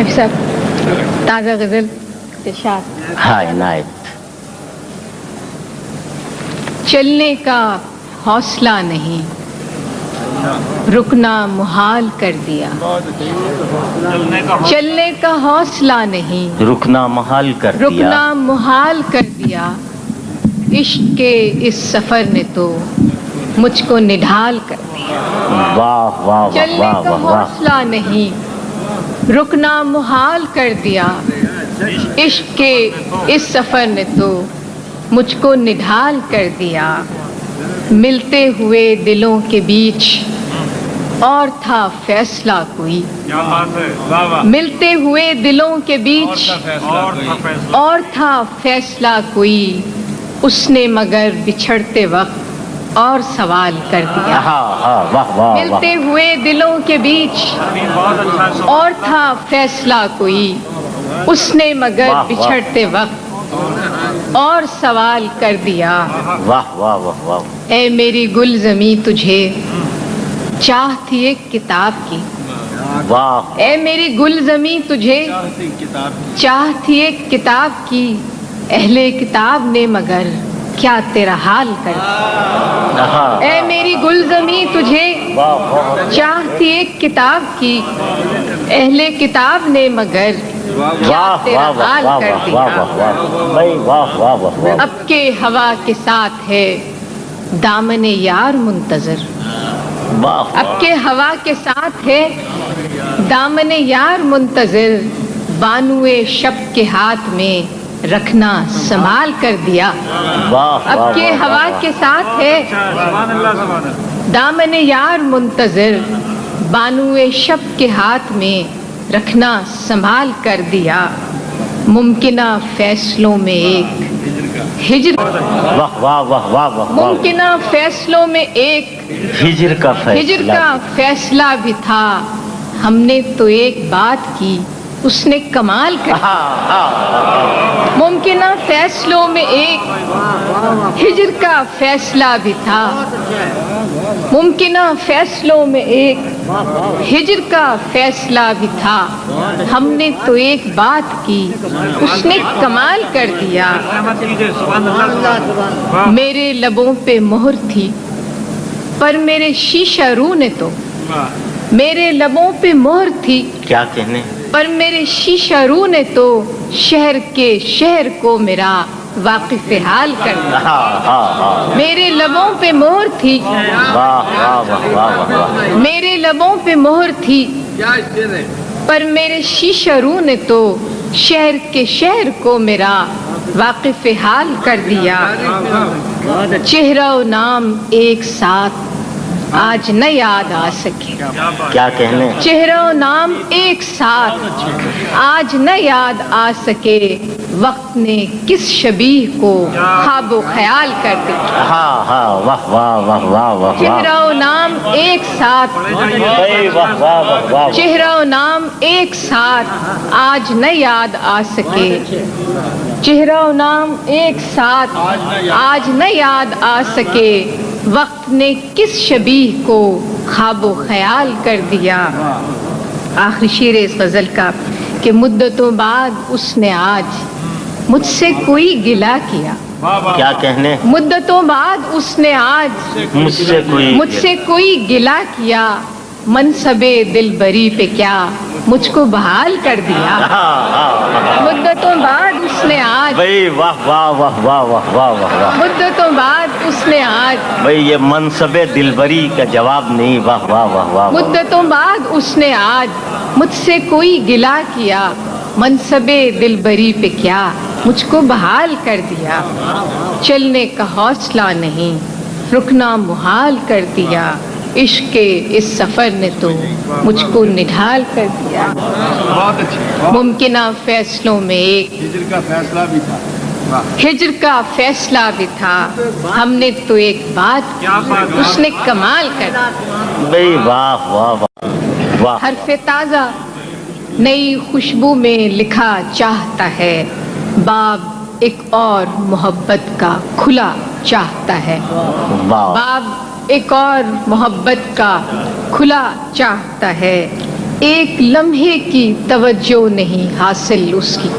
حفیظ صاحب تازہ غزل ارشاد. ہاں عنایت. چلنے کا حوصلہ نہیں رکنا محال کر دیا. چلنے کا حوصلہ نہیں رکنا محال کر دیا. رکنا محال کر دیا. عشق کے اس سفر نے تو مجھ کو نڈھال کر دیا. واہ واہ چلنے واہ کا واہ واہ. حوصلہ نہیں رکنا محال کر دیا. عشق کے اس سفر نے تو مجھ کو نڈھال کر دیا. ملتے ہوئے دلوں کے بیچ اور تھا فیصلہ کوئی. ملتے ہوئے دلوں کے بیچ اور تھا فیصلہ کوئی. اس نے مگر بچھڑتے وقت اور سوال کر دیا. ملتے ہوئے دلوں کے بیچ اور تھا فیصلہ کوئی. اس نے مگر بچھڑتے وقت اور سوال کر دیا. واہ واہ واہ واہ. اے میری گل زمیں تجھے چاہ تھی ایک کتاب کی. واہ. اے میری گل زمیں تجھے چاہ تھی ایک کتاب کی. اہل کتاب نے مگر کیا تیرا حال کر دیا. اے میری گل زمیں تجھے چاہ تھی ایک کتاب کی. اہل کتاب نے مگر کیا تیرا حال کر دیا. اب کے ہوا کے ساتھ ہے دامن یار منتظر. اب کے ہوا کے ساتھ ہے دامن یار منتظر. بانوئے شب کے ہاتھ میں رکھنا سنبھال کر دیا. اب کے ہوا کے ساتھ ہے دامن یار منتظر. بانوئے شب کے ہاتھ میں رکھنا سنبھال کر دیا. ممکنہ فیصلوں میں ایک ہجر ممکنہ فیصلوں میں ایک ہجر کا فیصلہ بھی تھا. ہم نے تو ایک بات کی اس نے کمال کر دیا. ممکنہ فیصلوں میں ایک ہجر کا فیصلہ بھی تھا. ممکنہ فیصلوں میں ایک ہجر کا فیصلہ بھی تھا. ہم نے تو ایک بات کی اس نے کمال کر دیا. میرے لبوں پہ مہر تھی پر میرے شیشہ رو نے تو میرے لبوں پہ مہر تھی کیا کہنے پر میرے شیشہ رو نے تو شہر کے شہر کو میرا واقف حال کر دیا. میرے لبوں پہ مہر تھی میرے لبوں پہ مہر تھی پر میرے شیشہ رو نے تو شہر کے شہر کو میرا واقف حال کر دیا. چہرہ و نام ایک ساتھ آج نہ یاد آ سکے. کیا کہنے چہرہ و نام ایک ساتھ آج نہ یاد آ سکے. وقت نے کس شبیہ کو خواب و خیال کر دیا. واہ واہ واہ واہ واہ. چہرہ و نام ایک ساتھ چہرہ و نام ایک ساتھ آج نہ یاد آ سکے. چہرہ و نام ایک ساتھ آج نہ یاد آ سکے. وقت نے کس شبیہ کو خواب و خیال کر دیا. آخری شعر اس غزل کا کہ مدتوں بعد اس نے آج مجھ سے کوئی گلہ کیا. کیا کہنے مدتوں بعد اس نے آج مجھ سے کوئی گلہ کیا. منصب دلبری پہ کیا مجھ کو بحال کر دیا. مدتوں بعد اس نے آج مدتوں بعد اس نے آج بھائی یہ منصب دلبری کا جواب نہیں. واہ واہ واہ واہ. مدتوں بعد اس نے آج مجھ سے کوئی گلہ کیا. منصب دلبری پہ کیا مجھ کو بحال کر دیا. چلنے کا حوصلہ نہیں رکنا محال کر دیا. عشق کے اس سفر نے تو مجھ کو نڈھال کر دیا. ممکنہ فیصلوں میں ایک ہجر کا فیصلہ بھی تھا. ہجر کا فیصلہ بھی تھا. ہم نے تو ایک بات اس نے کمال کر دیا. واہ واہ واہ. حرف تازہ نئی خوشبو میں لکھا چاہتا ہے. باب ایک اور محبت کا کھلا چاہتا ہے. باب ایک اور محبت کا کھلا چاہتا ہے. ایک لمحے کی توجہ نہیں حاصل اس کی،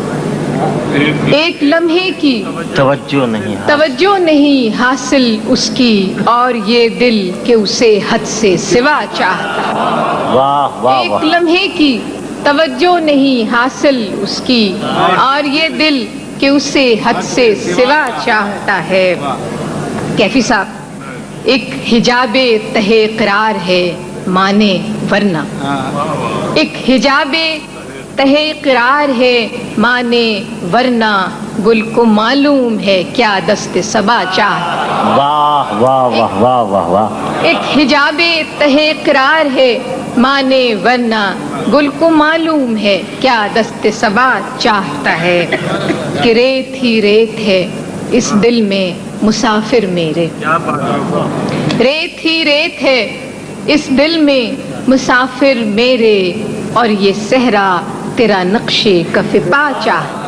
ایک لمحے کی توجہ نہیں توجہ نہیں حاصل اس کی، اور یہ دل کہ اسے حد سے سوا چاہتا ہے۔ واہ واہ ایک واہ، لمحے کی توجہ نہیں حاصل اس کی، اور یہ دل کہ اسے حد سے سوا چاہتا ہے۔ کیفی صاحب، ایک حجاب تہ قرار ہے مانے ورنہ، ایک حجاب تہ قرار ہے مانے ورنہ، گل کو معلوم ہے کیا دست صبا چاہتا۔ واہ واہ واہ واہ واہ واہ، ایک حجاب تہ قرار ہے مانے ورنہ، گل کو معلوم ہے کیا دست صبا چاہتا ہے۔ کہ ریت ہی ریت ہے اس دل میں مسافر میرے، ریت ہی ریت ہے اس دل میں مسافر میرے، اور یہ صحرا تیرا نقش کف پا چاہتا۔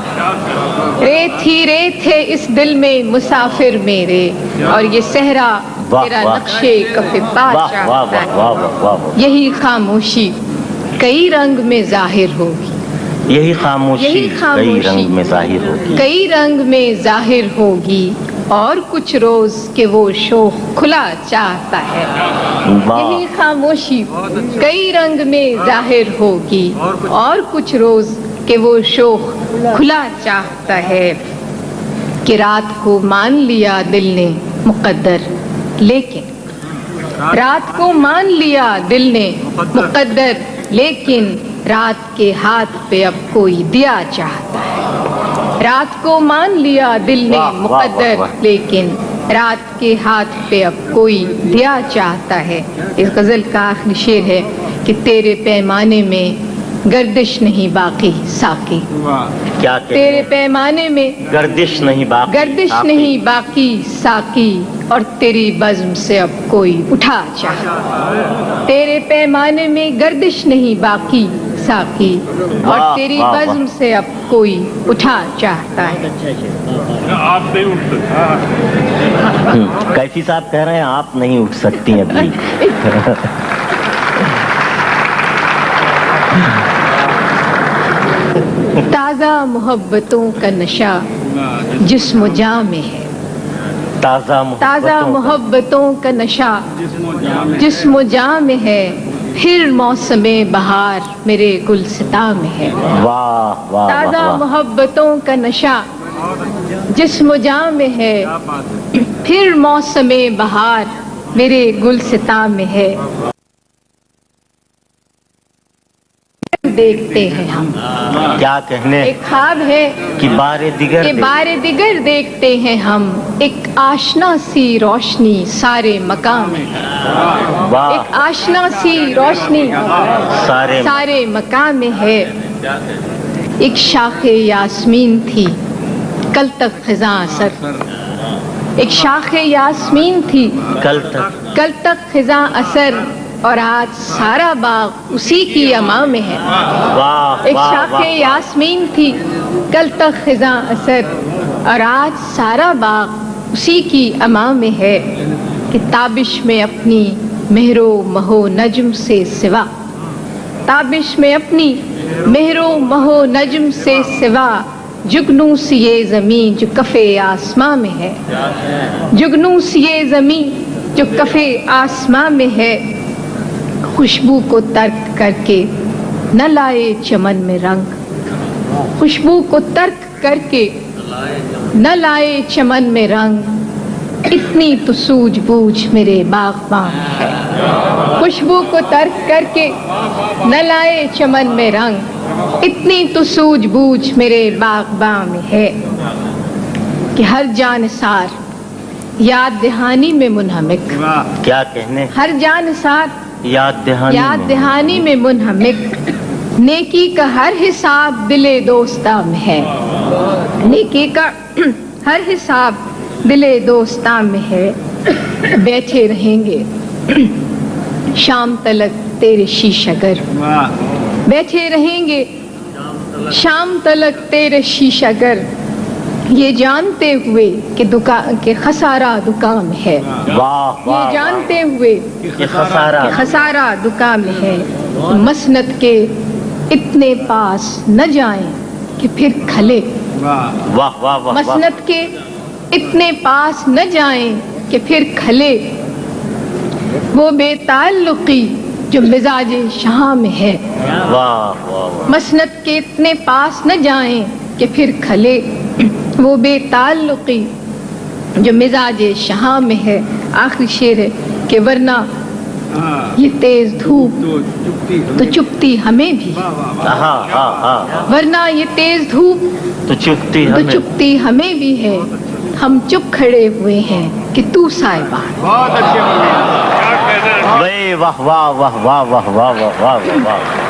ریت ہی ریت ہے اس دل میں مسافر میرے، اور یہ صحرا تیرا نقش کف پا چاہتا ہے۔ یہی خاموشی کئی رنگ میں ظاہر ہوگی، یہی خاموشی کئی رنگ میں ظاہر ہوگی، کئی رنگ میں ظاہر ہوگی، اور کچھ روز کہ وہ شوق کھلا چاہتا ہے۔ یہی خاموشی کئی رنگ میں ظاہر ہوگی، اور کچھ روز کہ وہ شوق کھلا چاہتا ہے۔ کہ رات کو مان لیا دل نے مقدر، لیکن رات کو مان لیا دل نے مقدر، لیکن رات کے ہاتھ پہ اب کوئی دیا چاہتا ہے۔ رات کو مان لیا دل نے مقدر، لیکن رات کے ہاتھ پہ اب کوئی دیا چاہتا ہے۔ اس غزل کا آخری شعر ہے کہ تیرے پیمانے میں گردش نہیں باقی ساقی، کیا تیرے پیمانے میں گردش نہیں باقی، گردش نہیں باقی ساقی، اور تیری بزم سے اب کوئی اٹھا چاہتا۔ تیرے پیمانے میں گردش نہیں باقی ساقی، اور تیری بزم سے اب کوئی اٹھا چاہتا ہے۔ آپ نہیں اٹھ سکتے۔ کیفی صاحب کہہ رہے ہیں آپ نہیں اٹھ سکتی ابھی۔ تازہ محبتوں کا نشہ جسم و جاں میں ہے، تازہ محبتوں کا نشہ جسم و جاں میں ہے، پھر موسم بہار میرے گلستاں میں ہے۔ واہ واہ، تازہ محبتوں کا نشہ جسم و جاں میں ہے، پھر موسم بہار میرے گلستاں میں ہے۔ دیکھتے ہیں ہم، کیا کہنے، ایک خواب ہے کہ بار دیگر، کہ بار دیگر دیکھتے ہیں ہم، ایک آشنا سی روشنی سارے مقام میں ہے۔ ایک آشنا سی روشنی سارے مقام میں ہے۔ ایک شاخ یاسمین تھی کل تک خزاں اثر، ایک شاخ یاسمین تھی کل تک خزاں اثر، اور آج سارا باغ اسی کی اما میں ہے۔ ایک شاخ یاسمین تھی کل تک خزاں اثر، اور آج سارا باغ اسی کی اما میں ہے۔ کہ تابش میں اپنی مہر و مہو نجم سے سوا، تابش میں اپنی مہر و مہو نجم سے سوا، جگنوں سی یہ زمین جو کفے آسماں میں ہے، جگنوں سی یہ زمین جو کفے آسماں میں ہے۔ خوشبو کو ترک کر کے نہ لائے چمن میں رنگ، خوشبو کو ترک کر کے نہ لائے چمن میں رنگ، اتنی تو سوجھ بوجھ میرے باغباں میں ہے۔ خوشبو کو ترک کر کے نہ لائے چمن میں رنگ، اتنی تو سوجھ بوجھ میرے باغباں میں ہے۔ کہ ہر جانثار یاد دہانی میں منہمک، کیا کہنے، ہر جانثار یاد دہانی میں منہمک، نیکی کا ہر حساب دل دوستاں میں ہے، نیکی کا ہر حساب دل دوستاں میں ہے۔ بیٹھے رہیں گے شام تلک تیرے شیشہ گر، بیٹھے رہیں گے شام تلک تیرے شیشہ گر، یہ جانتے ہوئے کہ خسارہ دکان میں ہے، یہ جانتے ہوئے کہ خسارہ دکان میں ہے۔ مسند کے اتنے پاس نہ جائیں کہ پھر کھلے واہ واہ واہ واہ مسند کے اتنے پاس نہ جائیں کہ پھر کھلے وہ بے تعلقی جو مزاج شاہ میں ہے واہ واہ مسند کے اتنے پاس نہ جائیں کہ پھر کھلے وہ بے تعلقی جو مزاج شاہ میں ہے. آخری شعر ہے کہ ورنہ یہ تیز دھوپ تو چپتی ہمیں بھی ہاں ہاں ہاں ورنہ یہ تیز دھوپ تو چپتی تو ہمیں چپتی ہمیں بھی ہے. ہم چپ کھڑے ہوئے ہیں کہ تو سائبان. بہت اچھے کیا کہنا ہے. واہ واہ واہ واہ واہ واہ واہ واہ واہ